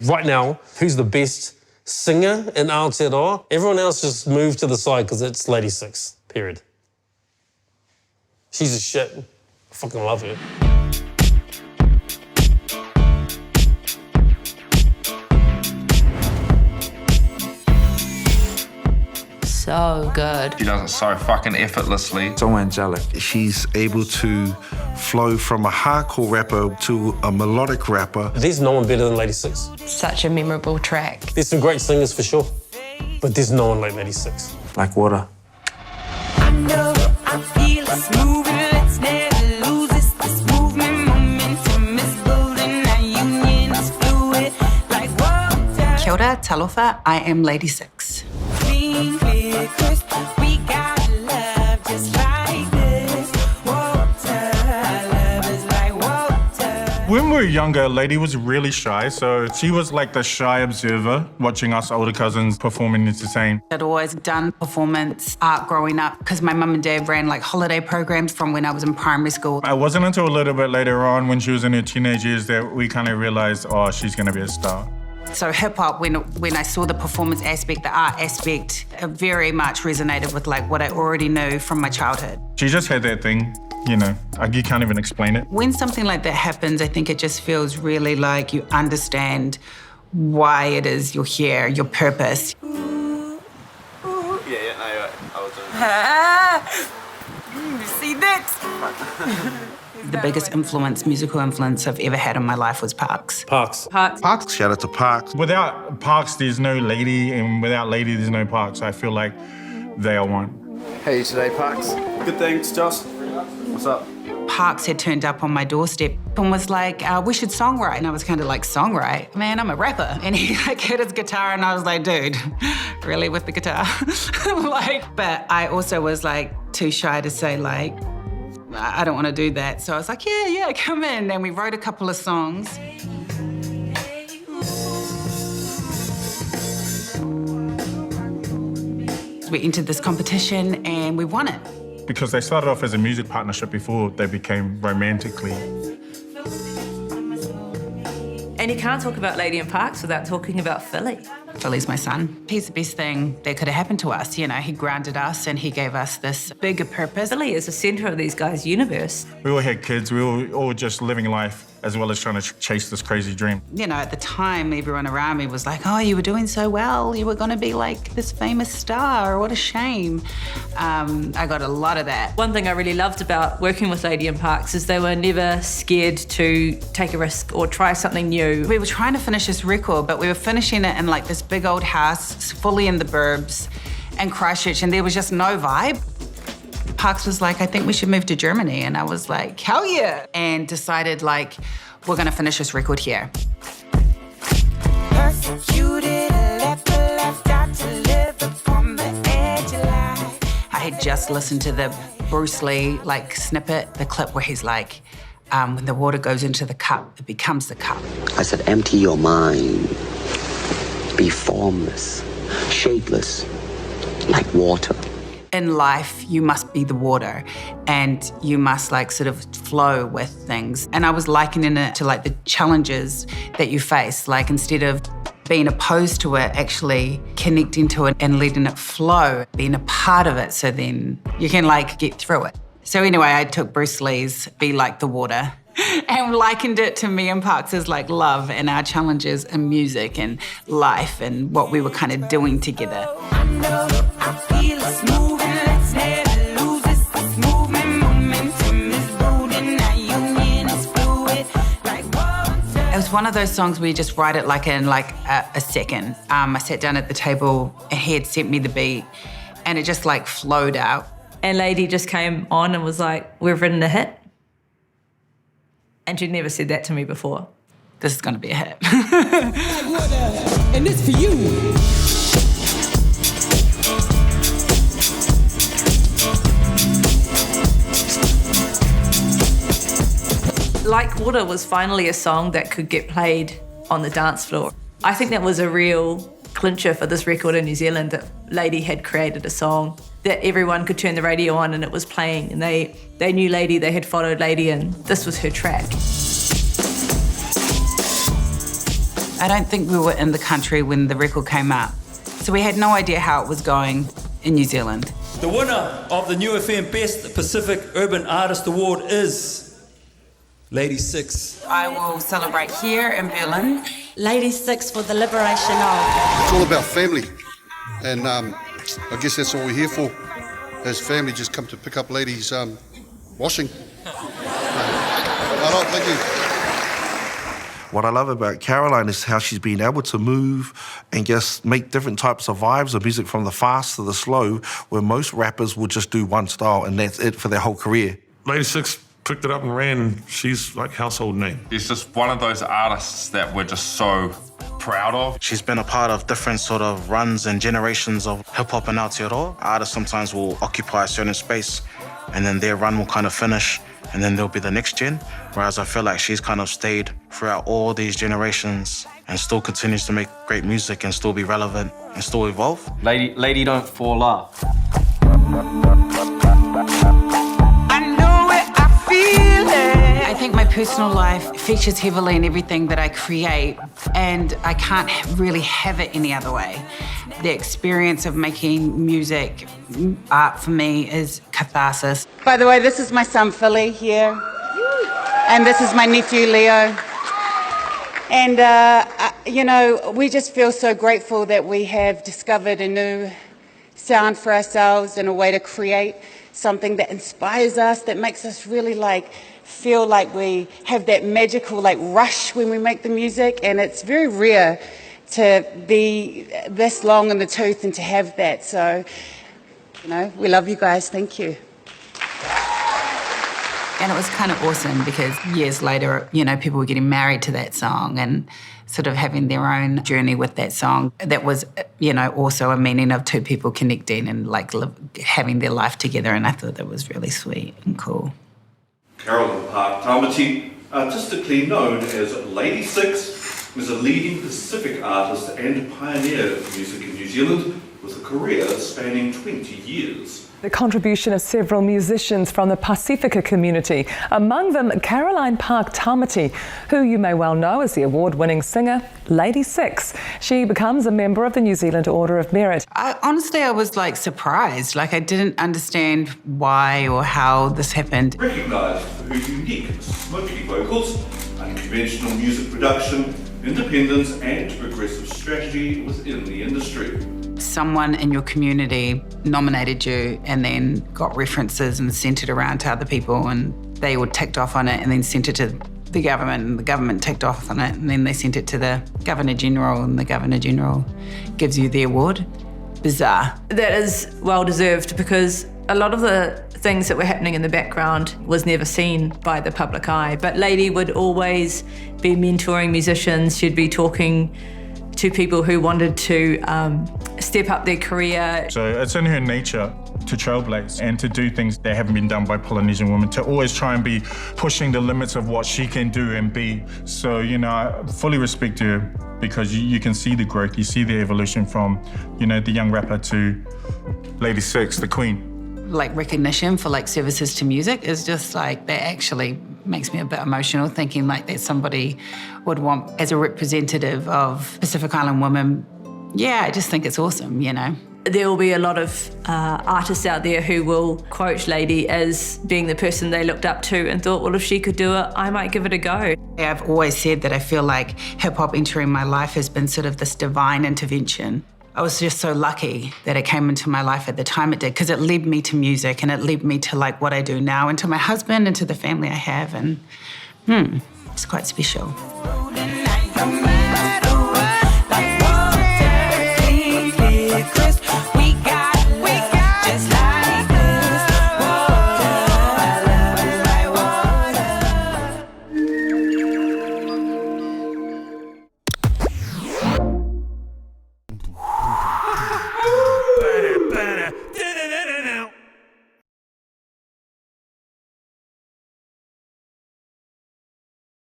Right now, who's the best singer in Aotearoa? Everyone else just moved to the side because it's Lady 6, period. She's a shit. I fucking love her. So good. She does it so fucking effortlessly. So angelic. She's able to flow from a hardcore rapper to a melodic rapper. There's no one better than Lady 6. Such a memorable track. There's some great singers for sure, but there's no one like Lady 6. Like water. I know, I feel it's moving, let's never lose this movement. Momentum is building, our union is fluid, like water. Kia ora, talofa, I am Lady 6. Clean, clear, crystal, we got love just like this. Water, love is like water. When we were younger, Lady was really shy, so she was like the shy observer, watching us older cousins perform and entertain. I'd always done performance art growing up because my mum and dad ran like holiday programs from when I was in primary school. It wasn't until a little bit later on, when she was in her teenage years, that we kind of realized, oh, she's gonna be a star. So hip-hop, when I saw the performance aspect, the art aspect, it very much resonated with like what I already knew from my childhood. She just had that thing, you know, you can't even explain it. When something like that happens, I think it just feels really like you understand why it is you're here, your purpose. Yeah, no, I was doing You see that? The biggest musical influence I've ever had in my life was Parks. Parks. Parks, shout out to Parks. Without Parks, there's no Lady, and without Lady, there's no Parks. I feel like they are one. Hey, today, Parks. Good thanks, Joss. What's up? Parks had turned up on my doorstep and was like, we should songwrite. And I was kind of like, songwrite? Man, I'm a rapper. And he like hit his guitar and I was like, dude, really with the guitar? But I also was like too shy to say like, I don't want to do that. So I was like, yeah, come in. And we wrote a couple of songs. We entered this competition and we won it. Because they started off as a music partnership before they became romantically. And you can't talk about Lady and Parks without talking about Philly. Philly's my son. He's the best thing that could have happened to us. You know, he grounded us and he gave us this bigger purpose. Philly is the center of these guys' universe. We all had kids, we were all just living life as well as trying to chase this crazy dream. You know, at the time, everyone around me was like, oh, you were doing so well. You were gonna be like this famous star, what a shame. I got a lot of that. One thing I really loved about working with Lady and Parks is they were never scared to take a risk or try something new. We were trying to finish this record, but we were finishing it in like this big old house, fully in the burbs, in Christchurch, and there was just no vibe. Parks was like, I think we should move to Germany. And I was like, hell yeah. And decided like, we're gonna finish this record here. Persecuted, left out to live upon the edge of life. I had just listened to the Bruce Lee like snippet, the clip where he's like, when the water goes into the cup, it becomes the cup. I said, empty your mind. Be formless, shapeless, like water. In life, you must be the water and you must like sort of flow with things. And I was likening it to like the challenges that you face. Like instead of being opposed to it, actually connecting to it and letting it flow, being a part of it so then you can like get through it. So anyway, I took Bruce Lee's Be Like the Water and likened it to me and Parks as like love and our challenges in music and life and what we were kind of doing together. I know, I feel it's moving, let's never lose this movement. Momentum is building, our union is fluid, like water. It was one of those songs where you just write it like in like a second. I sat down at the table and he had sent me the beat and it just like flowed out. And Lady just came on and was like, we've written a hit. And she'd never said that to me before. This is gonna be a hit. And it's for you. Like Water was finally a song that could get played on the dance floor. I think that was a real clincher for this record in New Zealand, that Lady had created a song that everyone could turn the radio on and it was playing, and they knew Lady, they had followed Lady, and this was her track. I don't think we were in the country when the record came out. So we had no idea how it was going in New Zealand. The winner of the New FM Best Pacific Urban Artist Award is Lady 6. I will celebrate here in Berlin. Lady 6 for the liberation of. It's all about family, and I guess that's all we're here for. As family, just come to pick up Lady's washing. Thank you. What I love about Caroline is how she's been able to move and just make different types of vibes of music, from the fast to the slow, where most rappers will just do one style and that's it for their whole career. Lady 6 picked it up and ran. She's like household name. She's just one of those artists that we're just so proud of. She's been a part of different sort of runs and generations of hip-hop and Aotearoa. Artists sometimes will occupy a certain space and then their run will kind of finish and then there'll be the next gen. Whereas I feel like she's kind of stayed throughout all these generations and still continues to make great music and still be relevant and still evolve. Lady don't fall off. I think my personal life features heavily in everything that I create, and I can't really have it any other way. The experience of making music, art for me, is catharsis. By the way, this is my son Philly here, and this is my nephew Leo. And, you know, we just feel so grateful that we have discovered a new sound for ourselves and a way to create something that inspires us, that makes us really feel like we have that magical rush when we make the music, and it's very rare to be this long in the tooth and to have that. So, you know, we love you guys. Thank you. And it was kind of awesome because years later, you know, people were getting married to that song and sort of having their own journey with that song. That was, you know, also a meaning of two people connecting and having their life together, and I thought that was really sweet and cool. Carolyn Park Tamati, artistically known as Lady 6, is a leading Pacific artist and pioneer of music in New Zealand with a career spanning 20 years. The contribution of several musicians from the Pasifika community, among them Caroline Park Tamati, who you may well know as the award-winning singer Lady 6. She becomes a member of the New Zealand Order of Merit. Honestly, I was surprised. I didn't understand why or how this happened. Recognised for her unique, smoky vocals, unconventional music production, independence and progressive strategy within the industry. Someone in your community nominated you and then got references and sent it around to other people, and they all ticked off on it and then sent it to the government, and the government ticked off on it, and then they sent it to the Governor-General, and the Governor-General gives you the award. Bizarre. That is well-deserved because a lot of the things that were happening in the background was never seen by the public eye. But Lady would always be mentoring musicians. She'd be talking to people who wanted to step up their career. So it's in her nature to trailblaze and to do things that haven't been done by Polynesian women, to always try and be pushing the limits of what she can do and be. So, you know, I fully respect her because you can see the growth, you see the evolution from, you know, the young rapper to Lady 6, the queen. Recognition for services to music is just that actually makes me a bit emotional, thinking that somebody would want as a representative of Pacific Island women. Yeah, I just think it's awesome, you know. There will be a lot of artists out there who will quote Lady as being the person they looked up to and thought, well, if she could do it, I might give it a go. I've always said that I feel like hip-hop entering my life has been sort of this divine intervention. I was just so lucky that it came into my life at the time it did, because it led me to music and it led me to what I do now, and to my husband and to the family I have, and it's quite special.